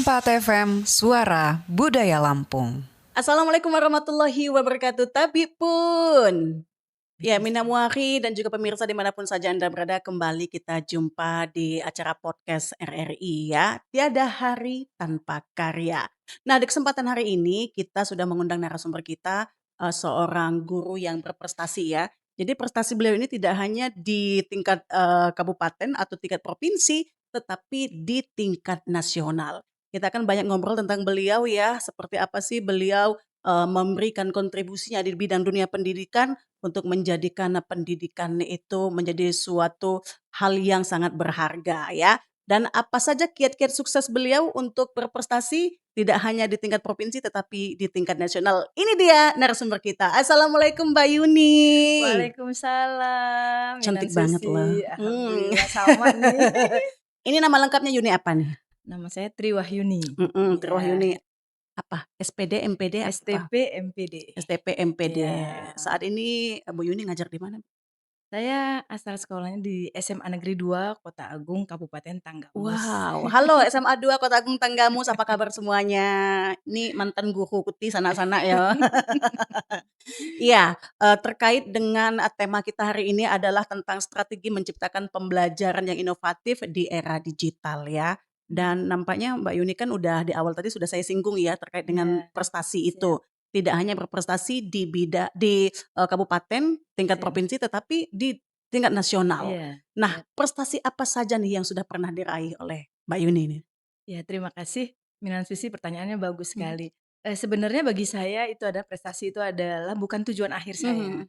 104 FM Suara Budaya Lampung. Assalamualaikum warahmatullahi wabarakatuh. Tapi pun ya Mina Muari dan juga pemirsa dimanapun saja Anda berada, kembali kita jumpa di acara podcast RRI ya, Tiada Hari Tanpa Karya. Nah, di kesempatan hari ini kita sudah mengundang narasumber kita, seorang guru yang berprestasi ya. Jadi prestasi beliau ini tidak hanya di tingkat kabupaten atau tingkat provinsi, tetapi di tingkat nasional. Kita akan banyak ngobrol tentang beliau ya, seperti apa sih beliau memberikan kontribusinya di bidang dunia pendidikan untuk menjadikan pendidikan itu menjadi suatu hal yang sangat berharga ya. Dan apa saja kiat-kiat sukses beliau untuk berprestasi tidak hanya di tingkat provinsi tetapi di tingkat nasional. Ini dia narasumber kita. Assalamualaikum Mbak Yuni. Waalaikumsalam. Cantik Minan banget Susi. loh. Alhamdulillah sama nih. Ini nama lengkapnya Yuni apa nih? Nama saya Triwahyuni. Triwahyuni apa? SPD, MPD apa? STP MPD. STP, MPD. Ya. Saat ini Bu Yuni ngajar di mana? Saya asal sekolahnya di SMA Negeri 2 Kota Agung Kabupaten Tanggamus. Wow, halo SMA 2 Kota Agung Tanggamus, apa kabar semuanya? Ini mantan guru kuti sana-sana ya. Iya, terkait dengan tema kita hari ini adalah tentang strategi menciptakan pembelajaran yang inovatif di era digital ya. Dan nampaknya Mbak Yuni kan udah di awal tadi sudah saya singgung ya terkait dengan Ya, prestasi itu. Tidak hanya berprestasi di kabupaten, tingkat Siap. provinsi, tetapi di tingkat nasional. Iya. Nah, prestasi apa saja nih yang sudah pernah diraih oleh Mbak Yuni ini? Ya, terima kasih Minan Susi, pertanyaannya bagus Hmm. sekali. Sebenarnya bagi saya itu prestasi itu adalah bukan tujuan akhir saya.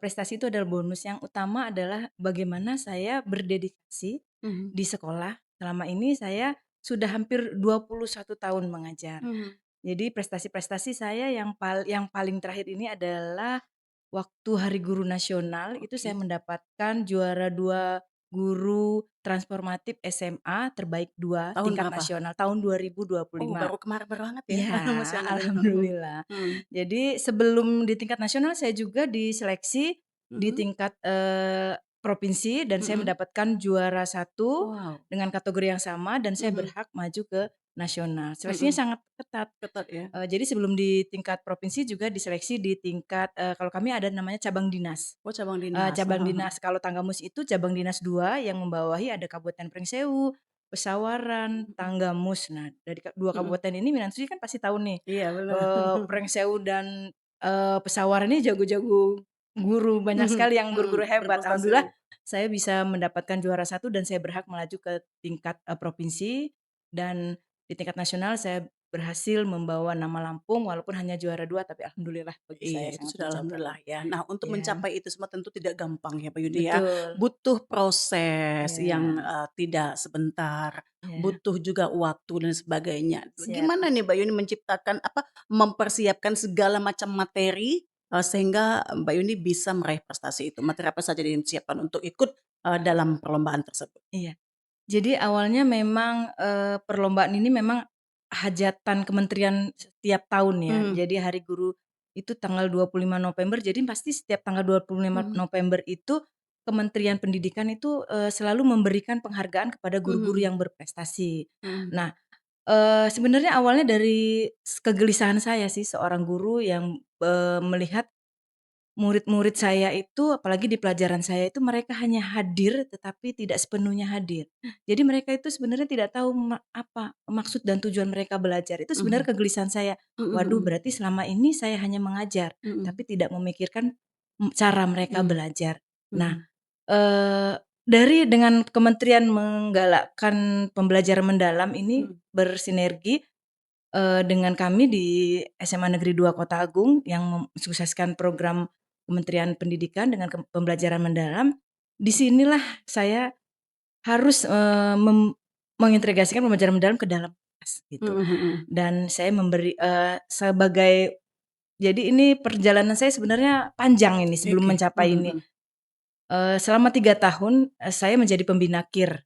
Prestasi itu adalah bonus, yang utama adalah bagaimana saya berdedikasi di sekolah. Selama ini saya sudah hampir 21 tahun mengajar. Jadi prestasi-prestasi saya yang paling terakhir ini adalah waktu Hari Guru Nasional. Itu saya Oke. mendapatkan juara 2 guru transformatif SMA terbaik 2 Tahun tingkat berapa? nasional tahun 2025. baru kemarin banget ya. Iya, Masih anak. alhamdulillah. Jadi sebelum di tingkat nasional saya juga diseleksi di tingkat provinsi, dan saya mendapatkan juara 1 Wow, dengan kategori yang sama, dan saya berhak maju ke nasional. Seleksinya sangat ketat. ketat ya. Jadi sebelum di tingkat provinsi juga diseleksi di tingkat kalau kami ada namanya cabang dinas. Oh, cabang dinas. Cabang dinas. Kalau Tanggamus itu cabang dinas 2 yang membawahi ada Kabupaten Pringsewu, Pesawaran, Tanggamus. Nah, dari 2 kabupaten ini Minan Suci kan pasti tahu nih. Iya benar. Pringsewu dan Pesawaran ini jago-jago guru, banyak sekali yang guru-guru hebat. Berprestasi. Alhamdulillah saya bisa mendapatkan juara 1 dan saya berhak melaju ke tingkat provinsi, dan di tingkat nasional saya berhasil membawa nama Lampung walaupun hanya juara 2, tapi alhamdulillah bagi saya Iya, itu sangat sudah mencapai. alhamdulillah ya. Nah, untuk Ya, mencapai itu semua tentu tidak gampang ya Pak Yudi ya. betul. Butuh proses Ya, yang tidak sebentar, ya, butuh juga waktu dan sebagainya. siap. Gimana nih Mbak Yuni menciptakan mempersiapkan segala macam materi sehingga Mbak Yuni bisa meraih prestasi itu? Materi apa saja yang disiapkan untuk ikut dalam perlombaan tersebut? Iya. Jadi awalnya memang perlombaan ini memang hajatan kementerian setiap tahun ya. Jadi Hari Guru itu tanggal 25 November. Jadi pasti setiap tanggal 25 November itu Kementerian Pendidikan itu selalu memberikan penghargaan kepada guru-guru yang berprestasi. Nah, sebenarnya awalnya dari kegelisahan saya sih, seorang guru yang melihat murid-murid saya itu, apalagi di pelajaran saya itu, mereka hanya hadir tetapi tidak sepenuhnya hadir. Jadi mereka itu sebenarnya tidak tahu apa maksud dan tujuan mereka belajar. Itu sebenarnya kegelisahan saya. Waduh, berarti selama ini saya hanya mengajar, tapi tidak memikirkan cara mereka belajar. Nah, dengan kementerian menggalakkan pembelajaran mendalam ini bersinergi dengan kami di SMA Negeri 2 Kota Agung yang mensukseskan program Kementerian Pendidikan dengan pembelajaran mendalam. Di sinilah saya harus mengintegrasikan pembelajaran mendalam ke dalam kelas gitu. Dan saya memberi jadi ini perjalanan saya sebenarnya panjang ini sebelum mencapai ini. Selama 3 tahun saya menjadi pembina KIR.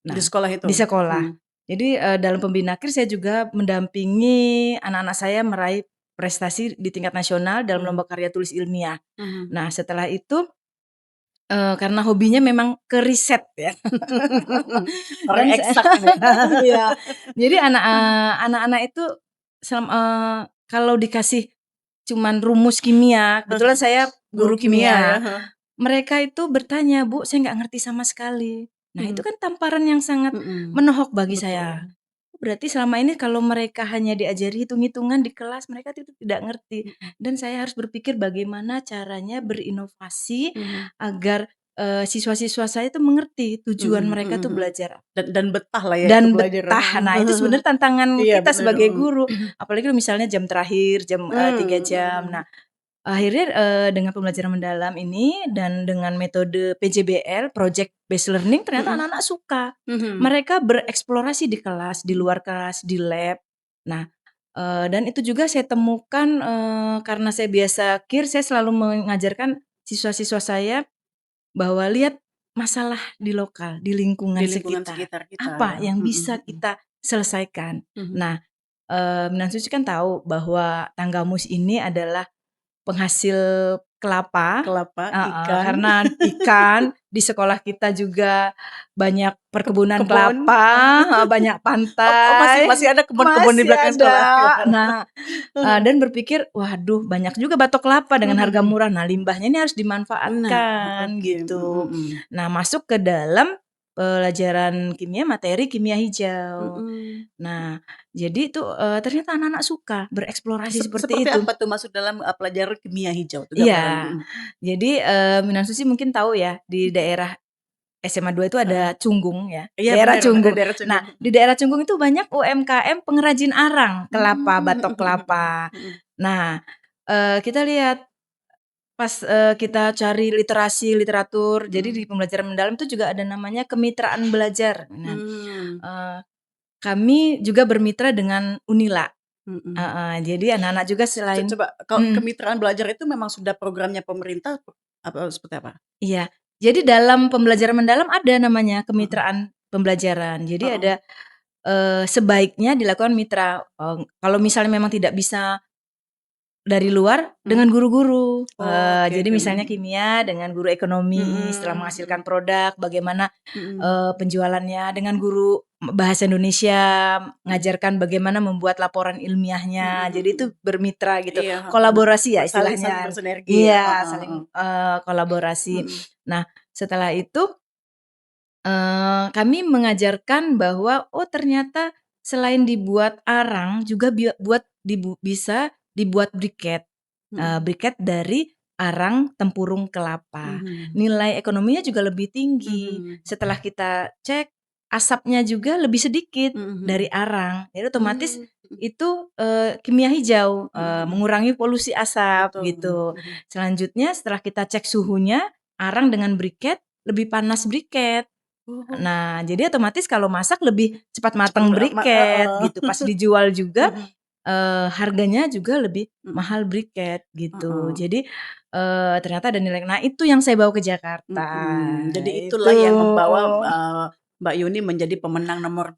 Di sekolah itu? Di sekolah. Jadi dalam pembina KIR saya juga mendampingi anak-anak saya meraih prestasi di tingkat nasional dalam lomba karya tulis ilmiah. Nah, setelah itu karena hobinya memang ke riset ya. Orang Dan eksak nih. iya, jadi anak-anak itu kalau dikasih cuman rumus kimia, kebetulan saya Guru guru kimia ya, kimia, mereka itu bertanya, "Bu, saya nggak ngerti sama sekali." Nah, itu kan tamparan yang sangat menohok bagi saya. Betul. Berarti selama ini kalau mereka hanya diajari hitung-hitungan di kelas, mereka itu tidak ngerti. Mhm. Dan saya harus berpikir bagaimana caranya berinovasi Mhm. agar, siswa-siswa saya itu mengerti tujuan Mhm mereka mhm tuh mhm. belajar Dan betah lah ya itu dan belajar. betah. Nah, itu sebenarnya tantangan Iya kita bener, sebagai guru, apalagi kalau misalnya jam terakhir, jam, 3 jam. mhm. Nah, akhirnya, dengan pembelajaran mendalam ini dan dengan metode PJBL, Project Based Learning, ternyata Mhm. anak-anak suka. Mhm. Mereka bereksplorasi di kelas, di luar kelas, di lab. Nah, dan itu juga saya temukan, karena saya biasa saya selalu mengajarkan siswa-siswa saya bahwa lihat masalah di lokal, di Di lingkungan lingkungan sekitar. sekitar kita Apa ya. yang Mhm bisa mhm. kita selesaikan. Mhm. Nah, Minang Suci kan tahu bahwa Tanggamus ini adalah penghasil kelapa, Kelapa, heeh, ikan, karena ikan, di sekolah kita juga banyak perkebunan kebun. kelapa, heeh, banyak Oh masih pantai, masih ada kebun-kebun di masih belakang sekolah? ada. Nah, dan berpikir, "Waduh, banyak juga batok kelapa dengan harga Mhm. murah." Nah, limbahnya ini harus Nah, dimanfaatkan oke, gitu. mhm. Nah, masuk ke dalam pelajaran kimia, materi kimia hijau. Mhm. Nah, jadi itu, ternyata anak-anak suka bereksplorasi seperti Seperti itu. apa tuh masuk dalam, pelajaran kimia hijau tuh gambaran? Iya, jadi, Minang Suci mungkin tahu ya, di daerah SMA 2 itu Heeh. ada Cunggung ya, Iya daerah bener, ada Cunggung. daerah Nah, Cunggung. di daerah Cunggung itu banyak UMKM pengrajin arang kelapa, Mhm batok mhm mhm kelapa. mhm. Nah, kita lihat pas, kita cari literasi, literatur, jadi Mhm. di pembelajaran mendalam itu juga ada namanya kemitraan belajar. Nah, Mmm. eee, kami juga bermitra dengan Unila, Mhm. heeh, jadi anak-anak juga selain Coba kalau mhm. kemitraan belajar itu memang sudah programnya pemerintah apa seperti apa? Iya. Jadi dalam pembelajaran mendalam ada namanya Mhm. kemitraan pembelajaran. Jadi Heeh. ada, sebaiknya dilakukan mitra, kalau misalnya memang tidak bisa dari luar, dengan Mhm. guru-guru. Oke Jadi oke, misalnya mhm. kimia dengan guru ekonomi, setelah Mhm menghasilkan mhm. produk bagaimana, Mhm. penjualannya, dengan guru bahasa Indonesia, Mhm. ngajarkan bagaimana membuat laporan ilmiahnya. Mhm Jadi itu mhm. bermitra gitu, Iya, heeh. kolaborasi ya Saling saling istilahnya. bersinergi ya, Iya, heeh saling, heeh. kolaborasi. Mhm. Nah, setelah itu kami mengajarkan bahwa, oh ternyata selain dibuat arang juga bisa dibuat briket, Mhm. briket dari arang tempurung kelapa. Mhm. Nilai ekonominya juga lebih tinggi. Mhm. Setelah kita cek, asapnya juga lebih sedikit Mhm dari mhm. arang. Jadi otomatis Mmm, mhm. itu, kimia hijau, Mhm mhm. mengurangi polusi asap Betul, gitu. mhm. Selanjutnya setelah kita cek suhunya, arang dengan briket lebih panas briket. Oh, Nah, jadi otomatis kalau masak lebih cepat cepat matang briket heeh. gitu, pas dijual juga, Mhm harganya juga lebih mhm. mahal briket gitu. Heeh. Jadi, ternyata ada nilai nah itu yang saya bawa ke Jakarta, Mhm, jadi itulah itu. yang membawa, Mbak Yuni menjadi pemenang nomor,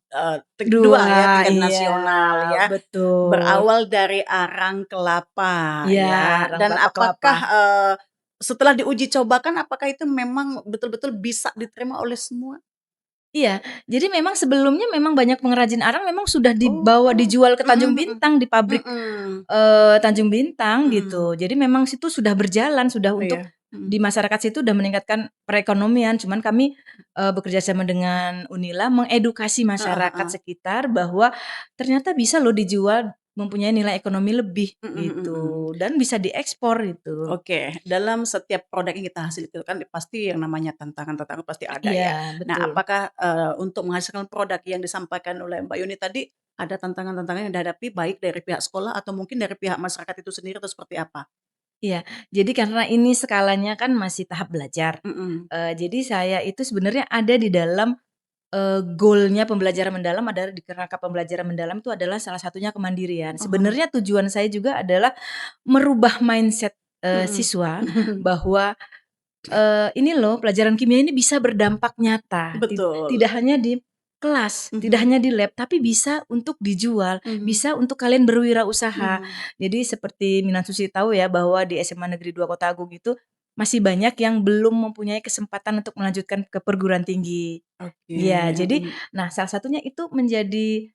2 ya 2 tingkat iya, nasional ya, betul. berawal dari arang kelapa Iya, ya. arang Dan batok kelapa. apakah, setelah diuji cobakan apakah itu memang betul-betul bisa diterima oleh semua? Iya, jadi memang sebelumnya memang banyak pengrajin arang memang sudah Oh, dijual ke Tanjung mhm Bintang, di mhm, pabrik, mhm, Tanjung Bintang mhm, gitu. Jadi memang situ sudah berjalan, sudah untuk iya, mhm, di masyarakat situ udah meningkatkan perekonomian. Cuman kami, bekerja sama dengan Unila mengedukasi heeh masyarakat heeh, sekitar bahwa ternyata bisa loh dijual, mempunyai nilai ekonomi lebih mhm mhm mhm. gitu, dan bisa diekspor gitu. Oke, dalam setiap produk yang kita hasilkan kan pasti yang namanya tantangan-tantangan pasti ada ya. Iya, Nah, betul. apakah, untuk menghasilkan produk yang disampaikan oleh Mbak Yuni tadi, ada tantangan-tantangan yang dihadapi baik dari pihak sekolah atau mungkin dari pihak masyarakat itu sendiri atau seperti apa? Iya, jadi karena ini skalanya kan masih tahap belajar, Mhm. jadi saya itu sebenarnya ada di dalam, goal-nya pembelajaran mendalam adalah di kerangka pembelajaran mendalam itu adalah salah satunya kemandirian. Oh, Sebenarnya tujuan saya juga adalah merubah mindset, mhm. siswa bahwa, ini loh pelajaran kimia ini bisa berdampak nyata, Betul. tidak hanya di kelas, tidak Mhm, hanya di lab, tapi bisa untuk dijual, mhm, bisa untuk kalian berwirausaha. mhm, Jadi seperti Minang Susi tahu ya bahwa di SMA Negeri 2 Kota Agung itu masih banyak yang belum mempunyai kesempatan untuk melanjutkan ke perguruan tinggi. Oke, Iya, jadi mhm. nah salah satunya itu menjadi,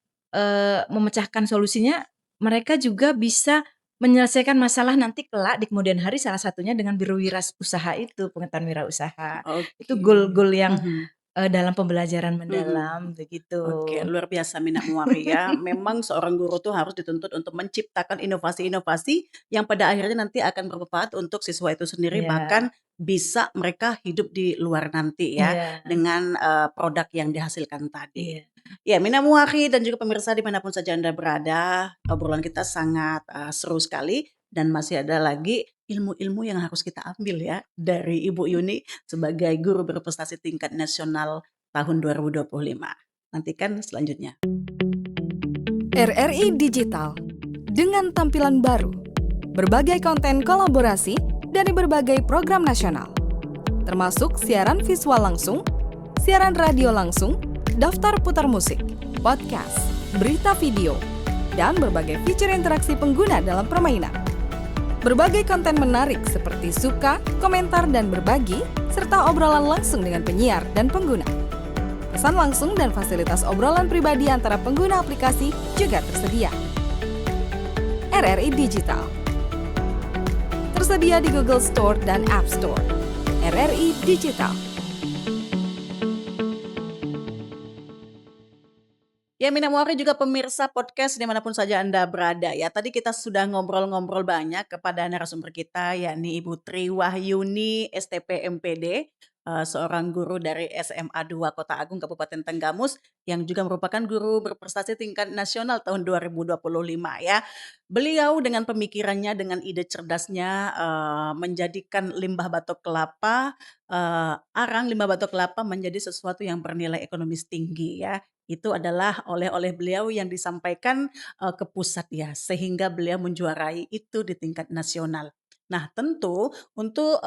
memecahkan solusinya mereka juga bisa menyelesaikan masalah nanti kelak di kemudian hari salah satunya dengan usaha itu, pengetahuan wirausaha. Itu Oke, goal-goal yang, mhm. dalam pembelajaran Mhm. mendalam begitu. Oke, luar biasa minat muari ya. Memang seorang guru tuh harus dituntut untuk menciptakan inovasi-inovasi yang pada akhirnya nanti akan bermanfaat untuk siswa itu sendiri, Iya, bahkan bisa mereka hidup di luar nanti ya, iya, dengan, produk yang dihasilkan tadi. iya, Ya, minat muari dan juga pemirsa dimanapun saja Anda berada, obrolan kita sangat, seru sekali dan masih ada lagi ilmu-ilmu yang harus kita ambil ya dari Ibu Yuni sebagai guru berprestasi tingkat nasional tahun 2025. Nantikan selanjutnya. RRI Digital dengan tampilan baru, berbagai konten kolaborasi dari berbagai program nasional, termasuk siaran visual langsung, siaran radio langsung, daftar putar musik, podcast, berita video, dan berbagai fitur interaksi pengguna dalam permainan. Berbagai konten menarik seperti suka, komentar, dan berbagi, serta obrolan langsung dengan penyiar dan pengguna. Pesan langsung dan fasilitas obrolan pribadi antara pengguna aplikasi juga tersedia. RRI Digital tersedia di Google Store dan App Store. RRI Digital. Ya, minat muari juga pemirsa podcast dimanapun saja Anda berada ya. Tadi kita sudah ngobrol-ngobrol banyak kepada narasumber kita, yakni Ibu Tri Wahyuni, STP MPD, seorang guru dari SMA 2 Kota Agung, Kabupaten Tenggamus, yang juga merupakan guru berprestasi tingkat nasional tahun 2025 ya. Beliau dengan pemikirannya, dengan ide cerdasnya, menjadikan limbah batok kelapa, arang limbah batok kelapa menjadi sesuatu yang bernilai ekonomis tinggi ya. Itu adalah oleh-oleh beliau yang disampaikan, ke pusat ya, sehingga beliau menjuarai itu di tingkat nasional. Nah tentu untuk,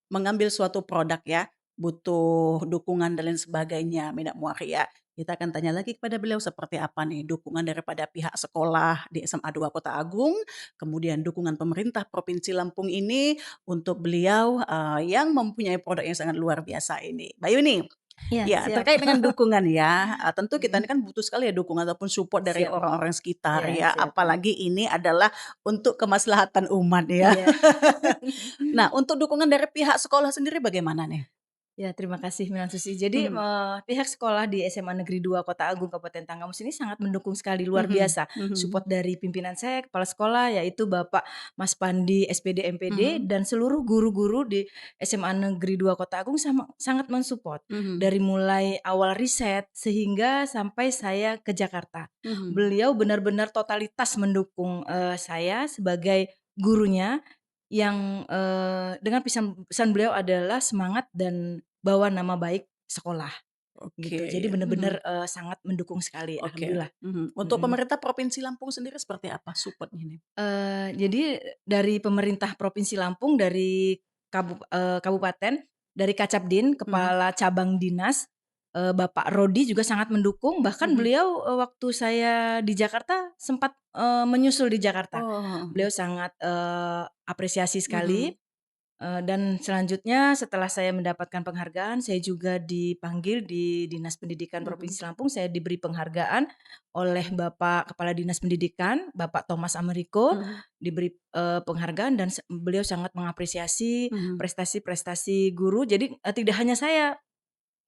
mengambil suatu produk ya, butuh dukungan dan lain sebagainya, minat muari ya. Kita akan tanya lagi kepada beliau seperti apa nih dukungan daripada pihak sekolah di SMA 2 Kota Agung, kemudian dukungan pemerintah Provinsi Lampung ini untuk beliau, yang mempunyai produk yang sangat luar biasa ini. Mbak Yuni, iya, ya, siap. terkait dengan dukungan ya, tentu kita Mhm, ini kan butuh sekali ya dukungan ataupun support dari siap, orang-orang sekitar iya, ya, siap. apalagi ini adalah untuk kemaslahatan umat ya. Iya. Nah, untuk dukungan dari pihak sekolah sendiri bagaimana nih? Ya, terima kasih Milan Susi. Jadi, Mhm, pihak sekolah di SMA Negeri 2 Kota Agung Kabupaten Tanggamus ini sangat mendukung sekali, luar mhm, biasa. mhm, Support dari pimpinan saya, kepala sekolah, yaitu Bapak Mas Pandi SPD MPD, mhm, dan seluruh guru-guru di SMA Negeri 2 Kota Agung sangat mensupport. mhm, Dari mulai awal riset sehingga sampai saya ke Jakarta. mhm. Beliau benar-benar totalitas mendukung, saya sebagai gurunya yang, dengan pesan beliau adalah semangat dan bawa nama baik sekolah, gitu. Jadi Oke, benar-benar, mhm, sangat mendukung sekali, oke, alhamdulillah. mhm. Untuk Mhm. pemerintah Provinsi Lampung sendiri seperti apa support-nya nih? Jadi dari pemerintah Provinsi Lampung, dari kabupaten, dari Kacapdin, Mhm, kepala cabang dinas, Bapak Rodi juga sangat mendukung, bahkan mhm. beliau, waktu saya di Jakarta sempat, menyusul di Jakarta. Oh, heeh, Beliau sangat, apresiasi sekali. mhm, Dan selanjutnya setelah saya mendapatkan penghargaan, saya juga dipanggil di Dinas Pendidikan mhm, Provinsi Lampung, saya diberi penghargaan oleh Bapak Kepala Dinas Pendidikan, Bapak Thomas Ameriko, mhm, diberi, penghargaan dan beliau sangat mengapresiasi mhm. prestasi-prestasi guru. Jadi, tidak hanya saya,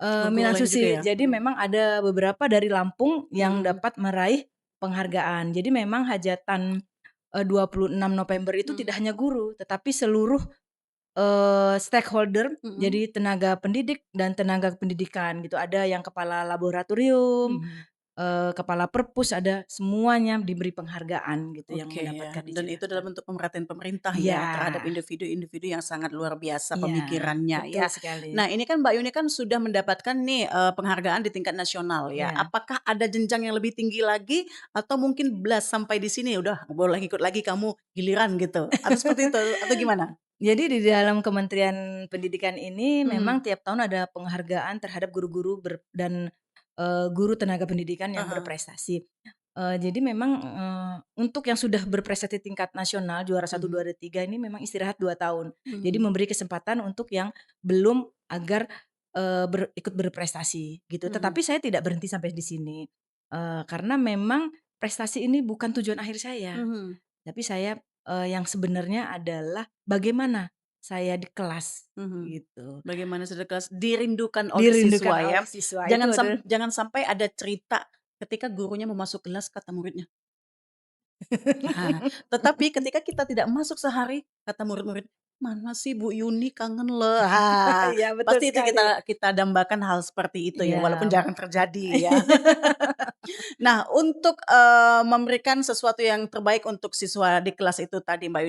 Oh, guru Milan lain juga Susi, ya? jadi Mhm, memang ada beberapa dari Lampung yang mhm, dapat meraih penghargaan. Jadi memang hajatan, 26 November itu mhm, tidak hanya guru, tetapi seluruh stakeholder, mhm, jadi tenaga pendidik dan tenaga pendidikan gitu. Ada yang kepala laboratorium, mhm. kepala perpus, ada semuanya diberi penghargaan gitu yang Oke ya, mendapatkan di dan itu Jakarta. dalam bentuk pemerhatian pemerintah ya terhadap Iya, individu-individu yang sangat luar biasa iya, pemikirannya betul ya. sekali. Nah ini kan Mbak Yuni kan sudah mendapatkan nih penghargaan di tingkat nasional ya. Iya, Apakah ada jenjang yang lebih tinggi lagi atau mungkin belas sampai di sini udah boleh ikut lagi kamu giliran gitu? Atau seperti itu atau gimana? jadi di dalam Kementerian Pendidikan ini memang Mhm, tiap tahun ada penghargaan terhadap guru-guru dan, guru tenaga pendidikan yang aha, berprestasi. Jadi memang, untuk yang sudah berprestasi tingkat nasional juara 1, Mhm. 2, dan 3 ini memang istirahat 2 tahun. Jadi Mhm. memberi kesempatan untuk yang belum agar, ikut berprestasi gitu. Mhm. Tetapi saya tidak berhenti sampai di sini, karena memang prestasi ini bukan tujuan akhir saya, Mhm. tapi saya, yang sebenarnya adalah bagaimana saya di kelas Mhm. gitu. Bagaimana sudah kelas dirindukan oleh Dirindukan siswa ya. oleh siswa itu adalah Jangan sampai ada cerita ketika gurunya mau masuk kelas kata muridnya, nah, tetapi ketika kita tidak masuk sehari, kata murid-murid, "Mana sih Bu Yuni, kangen loh." Iya betul Pasti itu sekali. kita dambakan hal seperti itu ya, walaupun Iya. jarang terjadi ya. Nah, untuk, memberikan sesuatu yang terbaik untuk siswa di kelas itu tadi Mbak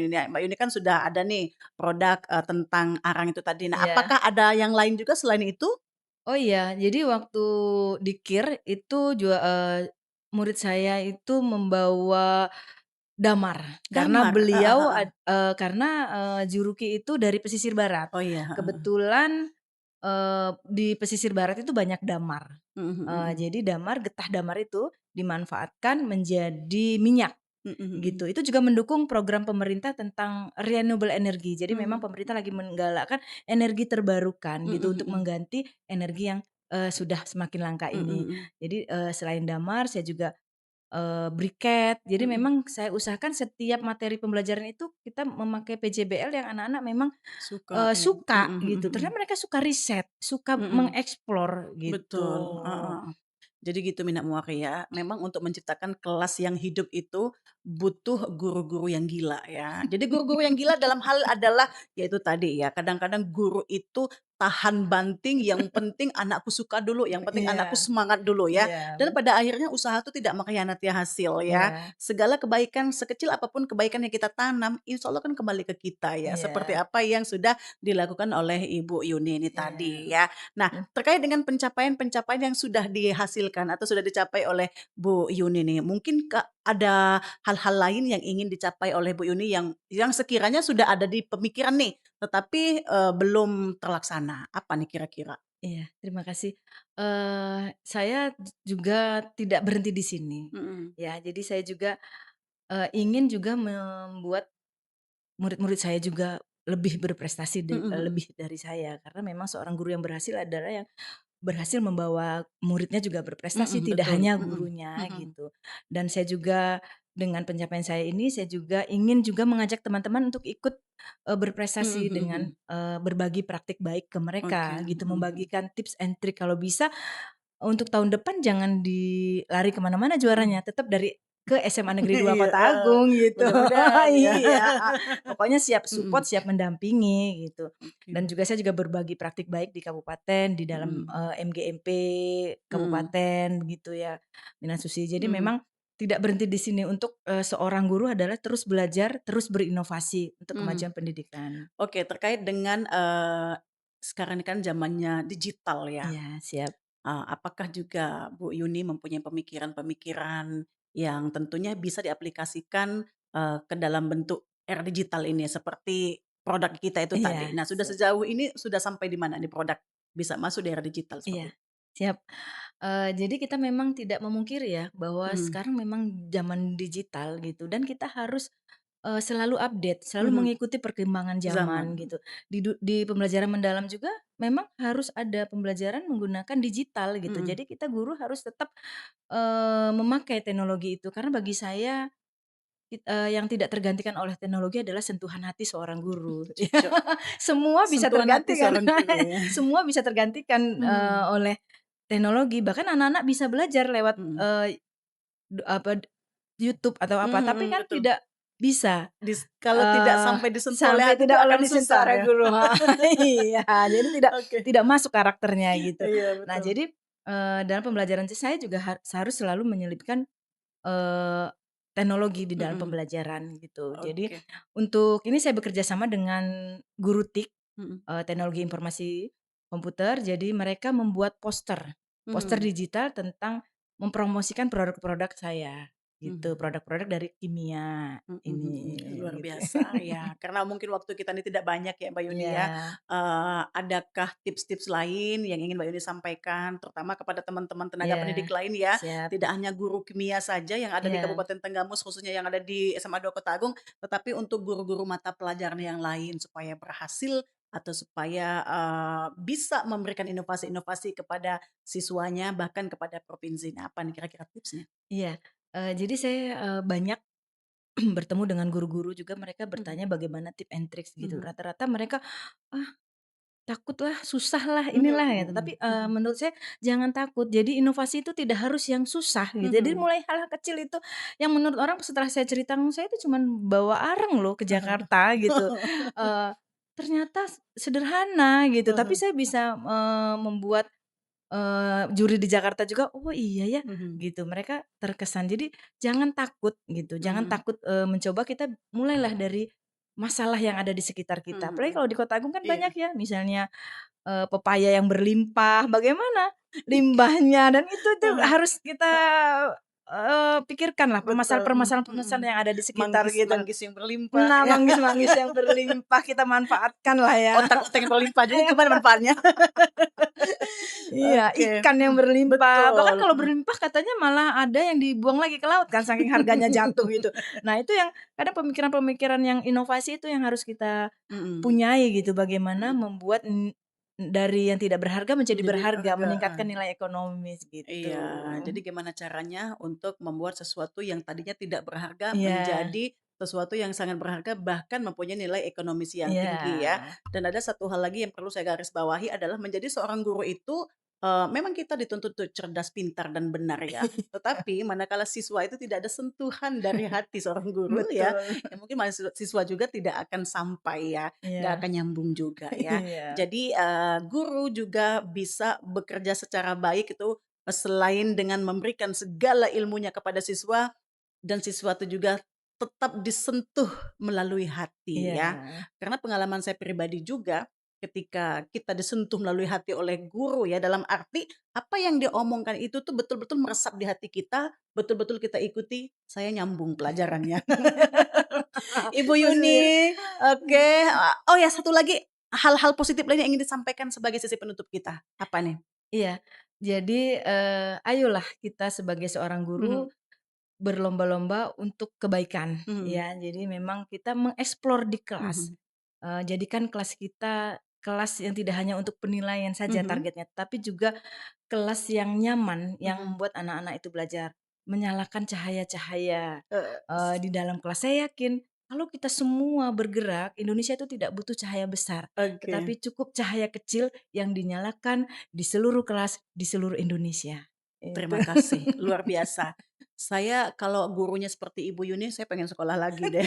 Yuni kan sudah ada nih produk, tentang arang itu tadi. Nah, Iya. apakah ada yang lain juga selain itu? Oh iya, jadi waktu di KIR itu murid saya itu membawa damar, karena Damar? Heeh beliau heeh. Juruki itu dari pesisir barat. Oh iya, heeh. Kebetulan, di pesisir barat itu banyak damar, Mhm mhm. jadi getah damar itu dimanfaatkan menjadi minyak. Mhm mhm. Gitu, itu juga mendukung program pemerintah tentang renewable energy. Jadi memang Mmm. pemerintah lagi menggalakkan energi terbarukan Mhm gitu untuk mhm. mengganti energi yang, sudah semakin langka Mhm ini. mhm. Jadi, selain damar saya juga, briket. Jadi Mhm. memang saya usahakan setiap materi pembelajaran itu kita memakai PJBL yang anak-anak memang, Suka ya. suka Mhm mhm gitu. mhm. Ternyata mereka suka riset, suka Mhm. mengeksplor gitu. Betul, heeh. Jadi gitu minat Muari ya, memang untuk menciptakan kelas yang hidup itu butuh guru-guru yang gila ya. Jadi guru-guru yang gila dalam hal adalah yaitu tadi ya, kadang-kadang guru itu tahan banting, yang penting anakku suka dulu, yang penting anakku Iya, semangat dulu ya. iya, Dan pada akhirnya usaha itu tidak mengkhianati hasil ya. iya, Segala kebaikan, sekecil apapun kebaikan yang kita tanam, insya Allah kan kembali ke kita ya. Seperti iya, apa yang sudah dilakukan oleh Ibu Yuni ini tadi iya. ya. Nah, terkait dengan pencapaian-pencapaian yang sudah dihasilkan atau sudah dicapai oleh Bu Yuni nih, mungkin ada hal-hal lain yang ingin dicapai oleh Bu Yuni yang sekiranya sudah ada di pemikiran nih, tetapi, belum terlaksana, apa nih kira-kira? Iya, terima kasih. Saya juga tidak berhenti di sini, Mhm. ya. Jadi saya juga, ingin juga membuat murid-murid saya juga lebih berprestasi Mhm mhm. lebih dari saya. Karena memang seorang guru yang berhasil adalah yang berhasil membawa muridnya juga berprestasi, Mhm, tidak betul. hanya Mhm. gurunya, Mhm. gitu. Dan saya juga dengan pencapaian saya ini, saya juga ingin juga mengajak teman-teman untuk ikut, Mhm berprestasi mhm dengan, mhm. berbagi praktik baik ke Oke. mereka, gitu. Mhm mhm. Membagikan tips and trick kalau bisa untuk tahun depan jangan lari kemana mana juaranya, Mhm. tetap ke SMA Negeri 2 Iya, Kota heeh. Agung gitu. Mudah-mudahan ya. Iya, pokoknya siap support, Mhm. siap mendampingi gitu. Oke. Dan juga saya juga berbagi praktik baik di kabupaten, di dalam, Mhm. MGMP Mhm. kabupaten gitu ya, Minasusi. Jadi Mhm. memang tidak berhenti di sini untuk, seorang guru adalah terus belajar, terus berinovasi untuk Mhm. kemajuan pendidikan. Oke, terkait dengan, sekarang ini kan zamannya digital ya, Iya, siap. apakah juga Bu Yuni mempunyai pemikiran-pemikiran yang tentunya bisa diaplikasikan, ke dalam bentuk era digital ini seperti produk kita itu tadi. Iya, Nah, sudah siap. sejauh ini sudah sampai di mana nih produk bisa masuk di era digital seperti Iya, itu? siap. Jadi kita memang tidak memungkiri ya, bahwa Mhm. sekarang memang zaman digital gitu dan kita harus, selalu update, selalu Mhm. mengikuti perkembangan zaman Zaman. gitu. Di pembelajaran mendalam juga memang harus ada pembelajaran menggunakan digital gitu. Mhm. Jadi kita guru harus tetap, memakai teknologi itu karena bagi saya yang tidak tergantikan oleh teknologi adalah sentuhan hati seorang guru. Cocok. Semua bisa Sentuhan hati tergantikan, seorang guru ya. semua bisa tergantikan, Mhm. oleh teknologi. Bahkan anak-anak bisa belajar lewat, Mhm. YouTube atau Mhm apa, tapi mhm, kan betul. tidak bisa, Kalau tidak sampai disentuh oleh sampai hati itu tidak oleh akan disentuh susah oleh ya. guru. Iya, jadi tidak Oke. tidak masuk karakternya gitu. Iya, Nah betul. jadi, dalam pembelajaran saya juga harus selalu menyelipkan Eee, teknologi di dalam Mhm. pembelajaran gitu. Jadi Oke. untuk ini saya bekerja sama dengan guru TIK, Mhm. teknologi informasi komputer, jadi mereka membuat poster Mhm. digital tentang mempromosikan produk-produk saya, gitu, produk-produk dari kimia ini Luar gitu. biasa ya, karena mungkin waktu kita ini tidak banyak ya Mbak Yuni ya. Iya, Adakah tips-tips lain yang ingin Mbak Yuni sampaikan, terutama kepada teman-teman tenaga pendidik iya, lain ya, siap, tidak hanya guru kimia saja yang ada di iya. Kabupaten Tenggamus, khususnya yang ada di SMA 2 Kota Agung, tetapi untuk guru-guru mata pelajaran yang lain supaya berhasil atau supaya bisa memberikan inovasi-inovasi kepada siswanya, bahkan kepada provinsinya. Apa nih kira-kira tipsnya? Iya, jadi saya, banyak bertemu dengan guru-guru juga mereka Mhm, bertanya bagaimana tip and tricks gitu. mhm, Rata-rata mereka, "Ah, takutlah, susahlah, mhm, inilah," gitu. mhm, Tapi, mhm, menurut saya jangan takut. Jadi inovasi itu tidak harus yang susah gitu. Jadi mhm. mulai hal-hal kecil itu yang menurut orang setelah saya ceritakan, "Saya itu cuman bawa areng loh ke Jakarta," gitu. Eee, ternyata sederhana gitu, tapi saya bisa, membuat juri di Jakarta juga, "Oh iya ya," Mhm, gitu, mereka terkesan. Jadi jangan takut gitu, jangan mhm, takut, mencoba, kita mulailah dari masalah yang ada di sekitar kita. Apalagi mhm, kalau di Kota Agung kan iya, banyak ya, misalnya, pepaya yang berlimpah, bagaimana limbahnya, dan itu harus kita, pikirkanlah betul, permasalahan-permasalahan yang ada di sekitar gitu. manggis-manggis yang berlimpah Nah, ya, manggis-manggis yang berlimpah kita manfaatkanlah ya. otak-otak yang berlimpah juga gimana manfaatnya? Iya, Oke, ikan yang berlimpah, bahkan betul, kalau berlimpah katanya malah ada yang dibuang lagi ke laut kan saking harganya jatuh gitu. Nah, itu yang kadang pemikiran-pemikiran yang inovasi itu yang harus kita mhm, punyai gitu, bagaimana mhm, membuat dari yang tidak berharga menjadi menjadi berharga, harga, meningkatkan nilai ekonomis iya, gitu. jadi gimana caranya untuk membuat sesuatu yang tadinya tidak berharga Iya, menjadi sesuatu yang sangat berharga, bahkan mempunyai nilai ekonomis yang tinggi ya. iya. Dan ada satu hal lagi yang perlu saya garis bawahi adalah menjadi seorang guru itu, memang kita dituntut untuk cerdas, pintar, dan benar ya. Tetapi manakala siswa itu tidak ada sentuhan dari hati seorang guru ya, Betul. ya mungkin siswa juga tidak akan sampai ya, nggak Iya, akan nyambung juga ya. iya, Jadi, guru juga bisa bekerja secara baik itu selain dengan memberikan segala ilmunya kepada siswa, dan siswa itu juga tetap disentuh melalui hati ya. iya, Karena pengalaman saya pribadi juga, ketika kita disentuh melalui hati oleh guru ya, dalam arti apa yang dia omongkan itu tuh betul-betul meresap di hati kita, betul-betul kita ikuti, saya nyambung pelajarannya. Ibu maksudnya Yuni, oke, oh ya satu lagi, hal-hal positif lain yang ingin disampaikan sebagai sisi penutup kita, apa nih? iya. Jadi, ayolah kita sebagai seorang Mhm, guru berlomba-lomba untuk kebaikan, mhm, ya. Jadi memang kita mengeksplor di kelas, mhm, jadikan kelas kita kelas yang tidak hanya untuk penilaian saja mhm, targetnya, tapi juga kelas yang nyaman, yang mhm, membuat anak-anak itu belajar. Menyalakan cahaya-cahaya, s di dalam kelas. Saya yakin kalau kita semua bergerak, Indonesia itu tidak butuh cahaya besar, oke, tetapi cukup cahaya kecil yang dinyalakan di seluruh kelas, di seluruh Indonesia. Itu. terima kasih, luar biasa. Saya kalau gurunya seperti Ibu Yuni, saya pengen sekolah lagi deh.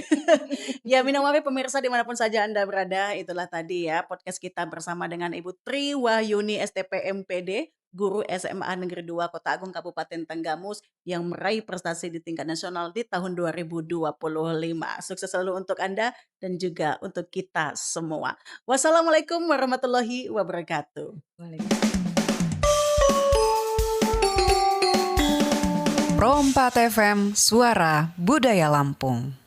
Ya minal pemirsa dimanapun saja Anda berada, itulah tadi ya podcast kita bersama dengan Ibu Tri Wahyuni STP MPD, guru SMA Negeri 2 Kota Agung Kabupaten Tenggamus yang meraih prestasi di tingkat nasional di tahun 2025. Sukses selalu untuk Anda dan juga untuk kita semua. Wassalamualaikum warahmatullahi wabarakatuh. Waalaikumsalam. Pro 4 FM Suara Budaya Lampung.